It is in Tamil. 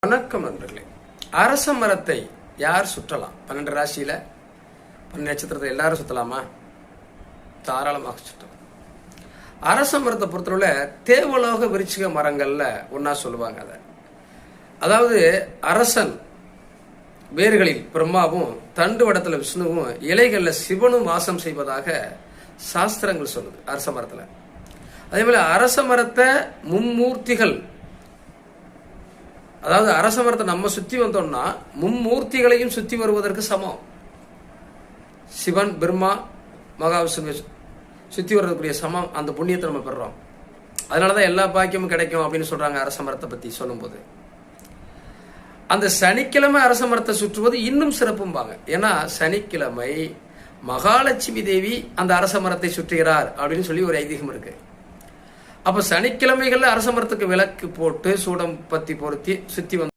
வணக்கம் நண்பர்களே. அரச மரத்தை யார் சுற்றலாம்? 12 ராசியில 12 நட்சத்திரத்தை எல்லாரும் சுத்தலாமா? தாராளமாக சுற்றலாம். அரச மரத்தை பொறுத்தவரை தேவலோக விருச்சிக மரங்கள்ல ஒன்னா சொல்லுவாங்க. அதாவது அரசன் வேர்களில் பிரம்மாவும், தண்டு வடத்துல விஷ்ணுவும், இலைகள்ல சிவனும் வாசம் செய்வதாக சாஸ்திரங்கள் சொல்லுது அரச மரத்துல. அதே போல அரச மரத்தை மும்மூர்த்திகள், அதாவது அரச மரத்தை நம்ம சுத்தி வந்தோம்னா மும்மூர்த்திகளையும் சுத்தி வருவதற்கு சமம். சிவன், பிரம்மா, மகாவிஷ்ணு சுத்தி வர்றதுக்குரிய சமம். அந்த புண்ணியத்தை நம்ம பெறுறோம். அதனாலதான் எல்லா பாக்கியமும் கிடைக்கும் அப்படின்னு சொல்றாங்க அரச மரத்தை பத்தி சொல்லும்போது. அந்த சனிக்கிழமை அரச மரத்தை சுற்றுவது இன்னும் சிறப்பும்பாங்க. ஏன்னா சனிக்கிழமை மகாலட்சுமி தேவி அந்த அரச மரத்தை சுற்றுகிறார் அப்படின்னு சொல்லி ஒரு ஐதீகம் இருக்கு. அப்ப சனிக்கிழமைகள்ல அரச மரத்துக்கு விளக்கு போட்டு சூடம் பத்தி பொருத்தி சுத்தி வந்து